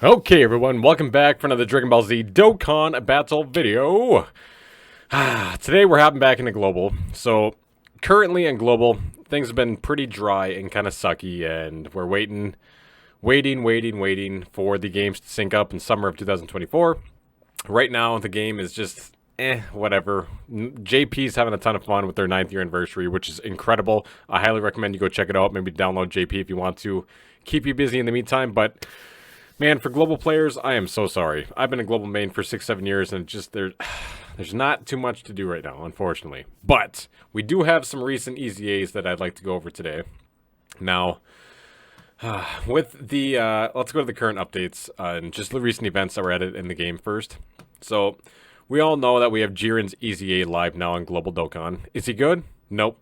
Okay, everyone, welcome back for another Dragon Ball Z Dokkan battle video. Today we're hopping back into Global. So, currently in Global, things have been pretty dry and kind of sucky, and we're waiting for the games to sync up in summer of 2024. Right now, the game is just, whatever. JP's having a ton of fun with their 9th year anniversary, which is incredible. I highly recommend you go check it out. Maybe download JP if you want to. Keep you busy in the meantime, but... man, for global players, I am so sorry. I've been a global main for 6-7 years, and just there's not too much to do right now, unfortunately. But we do have some recent EZAs that I'd like to go over today. Now, with the let's go to the current updates and just the recent events that were added in the game first. So we all know that we have Jiren's EZA live now on Global Dokkan. Is he good? Nope.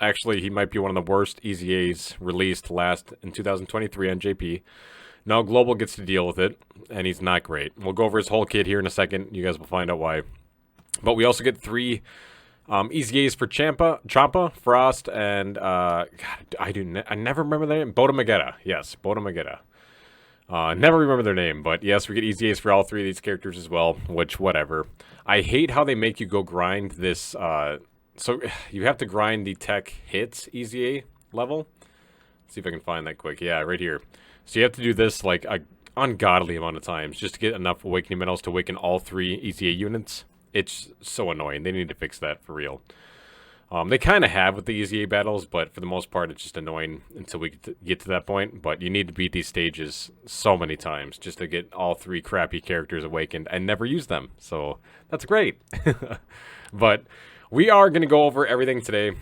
Actually, he might be one of the worst EZAs released last in 2023 on JP. Now Global gets to deal with it, and he's not great. We'll go over his whole kit here in a second. You guys will find out why. But we also get 3 EZAs for Champa, Frost, and God, I never remember their name. Vegeta. Yes, Vegeta. Never remember their name, but yes, we get EZAs for all 3 of these characters as well, which, whatever. I hate how they make you go grind this, so you have to grind the tech hits EZA level. Let's see if I can find that quick. Yeah, right here. So you have to do this like an ungodly amount of times just to get enough awakening medals to awaken all 3 EZA units. It's so annoying. They need to fix that for real. They kind of have with the EZA battles, but for the most part, it's just annoying until we get to that point. But you need to beat these stages so many times just to get all 3 crappy characters awakened and never use them. So that's great. But we are going to go over everything today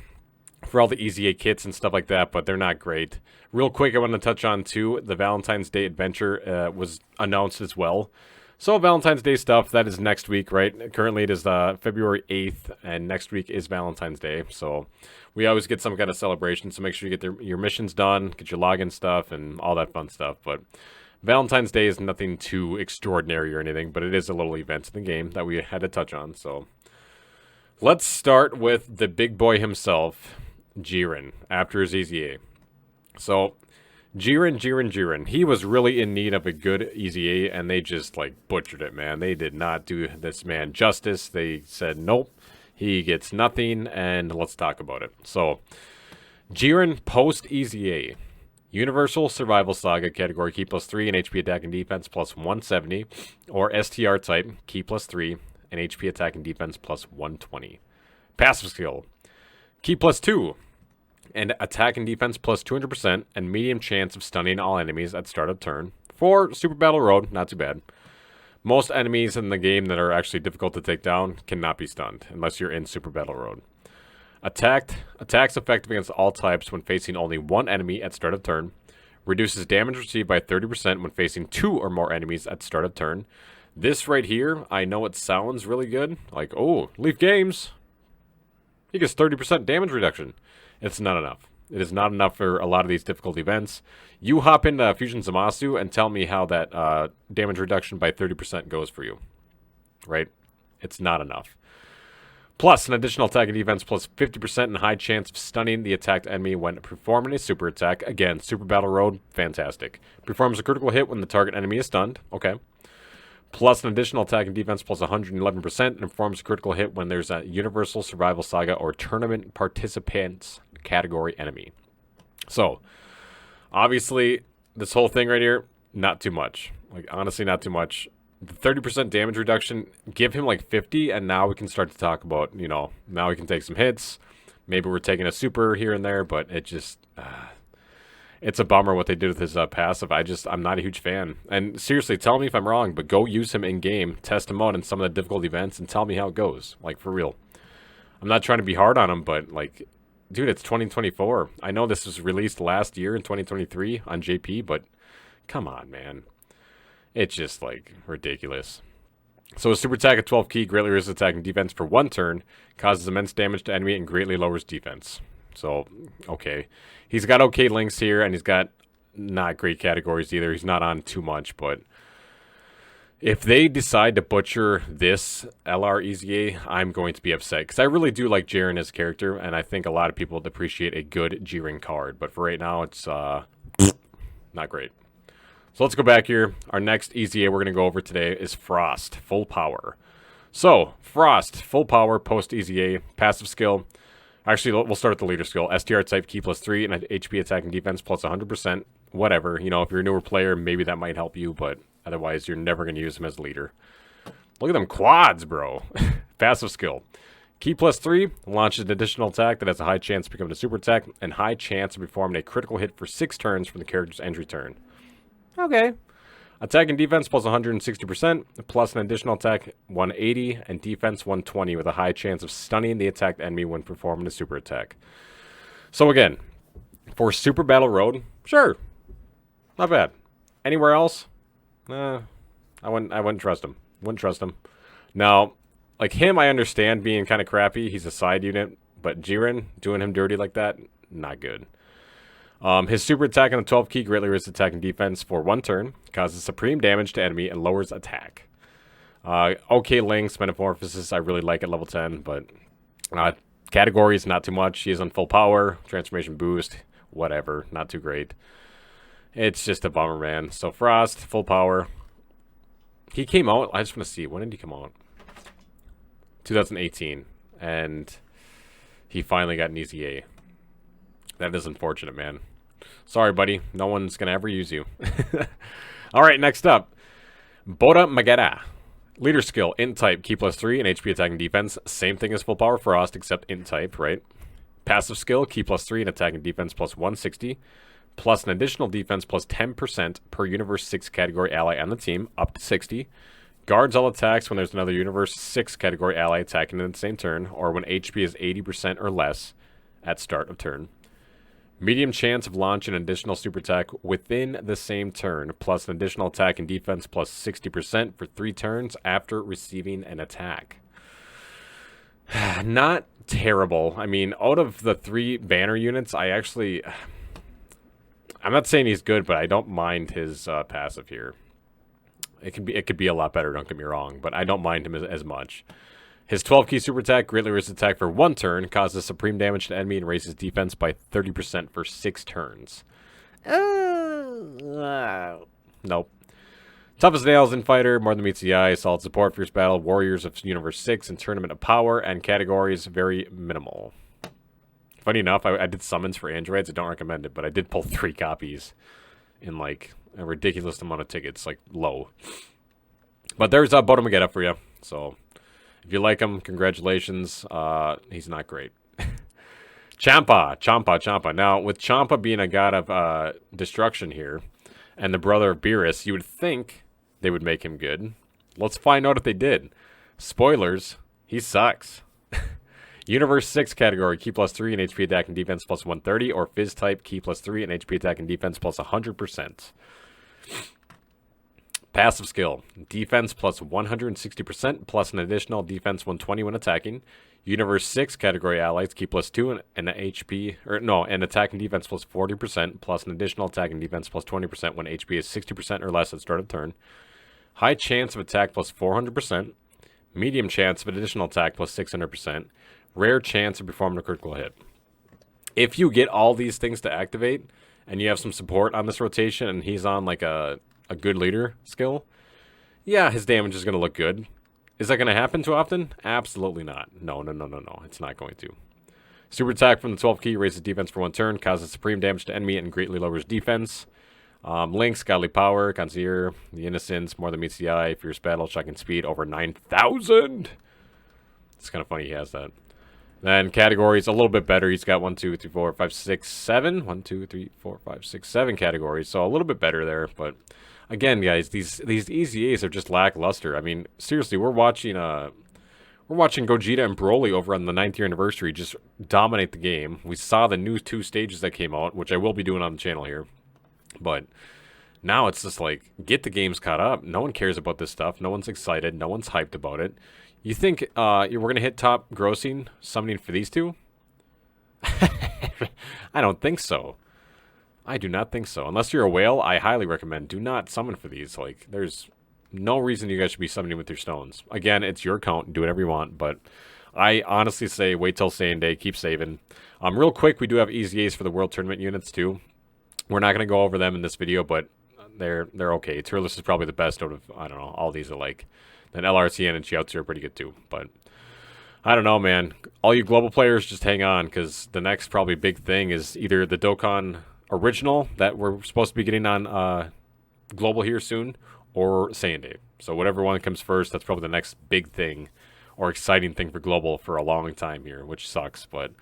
for all the EZA kits and stuff like that, but they're not great. Real quick, I want to touch on, too, the Valentine's Day adventure was announced as well. So, Valentine's Day stuff, that is next week, right? Currently, it is February 8th, and next week is Valentine's Day. So, we always get some kind of celebration, so make sure you get your missions done, get your login stuff, and all that fun stuff. But Valentine's Day is nothing too extraordinary or anything, but it is a little event in the game that we had to touch on. So, let's start with the big boy himself, Jiren, after his EZA. So, Jiren. He was really in need of a good EZA, and they just, like, butchered it, man. They did not do this man justice. They said, nope, he gets nothing, and let's talk about it. So, Jiren post-EZA. Universal Survival Saga category, key plus 3 and HP attack and defense plus 170. Or STR type, key plus 3 and HP attack and defense plus 120. Passive skill, key plus 2. And attack and defense plus 200%, and medium chance of stunning all enemies at start of turn. For Super Battle Road, not too bad. Most enemies in the game that are actually difficult to take down cannot be stunned, unless you're in Super Battle Road. Attacks effective against all types when facing only 1 enemy at start of turn. Reduces damage received by 30% when facing 2 or more enemies at start of turn. This right here, I know it sounds really good. Like, oh, Leaf Games. He gets 30% damage reduction. It's not enough. It is not enough for a lot of these difficult events. You hop into Fusion Zamasu and tell me how that damage reduction by 30% goes for you. Right? It's not enough. Plus, an additional attack and defense plus 50% and high chance of stunning the attacked enemy when performing a super attack. Again, Super Battle Road, fantastic. Performs a critical hit when the target enemy is stunned. Okay. Plus an additional attack and defense plus 111% and performs a critical hit when there's a Universal Survival Saga or Tournament Participants category enemy. So, obviously, this whole thing right here, not too much. Like, honestly, not too much. The 30% damage reduction, give him like 50, and now we can start to talk about, you know, now we can take some hits. Maybe we're taking a super here and there, but it just... it's a bummer what they did with his passive. I'm not a huge fan. And seriously, tell me if I'm wrong, but go use him in-game, test him out in some of the difficult events, and tell me how it goes. Like, for real. I'm not trying to be hard on him, but, like, dude, it's 2024. I know this was released last year in 2023 on JP, but come on, man. It's just, like, ridiculous. So a super attack at 12 key greatly reduces attack and defense for 1 turn, causes immense damage to enemy, and greatly lowers defense. So, okay. He's got okay links here, and he's got not great categories either. He's not on too much, but if they decide to butcher this LR EZA, I'm going to be upset. Because I really do like Jiren as a character, and I think a lot of people would appreciate a good Jiren card. But for right now, it's not great. So let's go back here. Our next EZA we're going to go over today is Frost, full power. So, Frost, full power, post EZA, passive skill. Actually, we'll start with the leader skill. STR type, key +3, and HP attack and defense plus 100%. Whatever. You know, if you're a newer player, maybe that might help you, but otherwise, you're never going to use him as a leader. Look at them quads, bro. Passive skill. Key +3 launches an additional attack that has a high chance of becoming a super attack and high chance of performing a critical hit for 6 turns from the character's entry turn. Okay. Attack and defense plus 160%, plus an additional attack 180 and defense 120 with a high chance of stunning the attacked enemy when performing a super attack. So again, for Super Battle Road, sure. Not bad. Anywhere else? I wouldn't trust him. Wouldn't trust him. Now, like him, I understand being kind of crappy. He's a side unit, but Jiren, doing him dirty like that, not good. His super attack on the 12 key greatly raises attack and defense for 1 turn, causes supreme damage to enemy, and lowers attack. Okay, Link's Metamorphosis, I really like at level 10, but categories, not too much. He is on full power, transformation boost, whatever, not too great. It's just a bummer, man. So Frost, full power. He came out, I just want to see, when did he come out? 2018, and he finally got an EZA. That is unfortunate, man. Sorry, buddy. No one's going to ever use you. Alright, next up. Boda Magetta. Leader skill, int type, key +3, and HP attack and defense. Same thing as full power Frost, except int type, right? Passive skill, key +3, and attack and defense plus 160. Plus an additional defense plus 10% per Universe 6 category ally on the team, up to 60. Guards all attacks when there's another Universe 6 category ally attacking in the same turn, or when HP is 80% or less at start of turn. Medium chance of launching an additional super attack within the same turn, plus an additional attack and defense plus 60% for 3 turns after receiving an attack. Not terrible. I mean, out of the 3 banner units, I'm not saying he's good, but I don't mind his passive here. It could be a lot better, don't get me wrong, but I don't mind him as much. His 12 key super attack greatly raises attack for 1 turn, causes supreme damage to enemy, and raises defense by 30% for 6 turns. Nope. Tough as nails in fighter, more than meets the eye, solid support, fierce battle, warriors of Universe 6, and tournament of power, and categories very minimal. Funny enough, I did summons for androids. I don't recommend it, but I did pull 3 copies in like a ridiculous amount of tickets, like low. But there's Boda Magetta for you. So if you like him, congratulations. He's not great. Champa. Now, with Champa being a god of destruction here, and the brother of Beerus, you would think they would make him good. Let's find out if they did. Spoilers, he sucks. Universe 6 category, key +3 and HP attack and defense plus 130, or Fizz type, key +3 and HP attack and defense plus 100%. Passive skill, defense plus 160%, plus an additional defense 120 when attacking. Universe 6 category allies, key +2 and and attack and defense plus 40%, plus an additional attack and defense plus 20% when HP is 60% or less at start of turn. High chance of attack plus 400%. Medium chance of additional attack plus 600%. Rare chance of performing a critical hit. If you get all these things to activate, and you have some support on this rotation, and he's on like a good leader skill, yeah, his damage is going to look good. Is that going to happen too often? Absolutely not. No. It's not going to. Super attack from the 12 key raises defense for 1 turn, causes supreme damage to enemy, and greatly lowers defense. Link's godly power, Consier, the innocence, more than meets the eye, fierce battle, shocking speed, over 9,000. It's kind of funny he has that. Then categories a little bit better. He's got 1, 2, 3, 4, 5, 6, 7. 1, 2, 3, 4, 5, 6, 7 categories. So a little bit better there. But again, guys, these EZAs are just lackluster. I mean, seriously, we're watching Gogeta and Broly over on the 9th year anniversary just dominate the game. We saw the new 2 stages that came out, which I will be doing on the channel here. But now it's just like, get the games caught up. No one cares about this stuff. No one's excited. No one's hyped about it. You think we're going to hit top grossing summoning for these 2? I don't think so. I do not think so. Unless you're a whale, I highly recommend do not summon for these. Like, there's no reason you guys should be summoning with your stones. Again, it's your account. Do whatever you want. But I honestly say wait till Saiyan Day. Keep saving. Real quick, we do have EZAs for the World Tournament units too. We're not going to go over them in this video, but they're okay. Turles is probably the best out of, I don't know, all these alike. Then LRCN and Chiaotzu are pretty good too. But I don't know, man. All you global players, just hang on, because the next probably big thing is either the Dokkan original that we're supposed to be getting on global here soon, or Saiyan Day. So whatever one comes first, that's probably the next big thing or exciting thing for global for a long time here, which sucks. But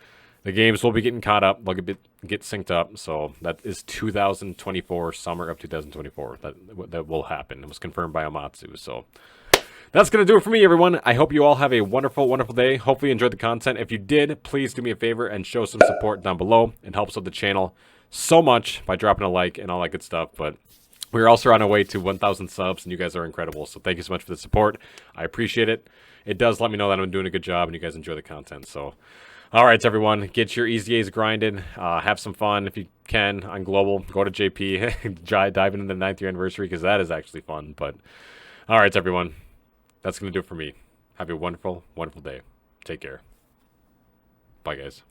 the games will be getting caught up. They'll get synced up. So that is 2024, summer of 2024. That will happen. It was confirmed by Amatsu. So that's going to do it for me, everyone. I hope you all have a wonderful, wonderful day. Hopefully you enjoyed the content. If you did, please do me a favor and show some support down below. It helps out the channel so much by dropping a like and all that good stuff. But we're also on our way to 1,000 subs, and you guys are incredible. So thank you so much for the support. I appreciate it. It does let me know that I'm doing a good job and you guys enjoy the content. So, all right, everyone, get your EZAs grinded. Have some fun if you can on global. Go to JP, dive into the 9th year anniversary, because that is actually fun. But all right, everyone, that's going to do it for me. Have a wonderful, wonderful day. Take care. Bye, guys.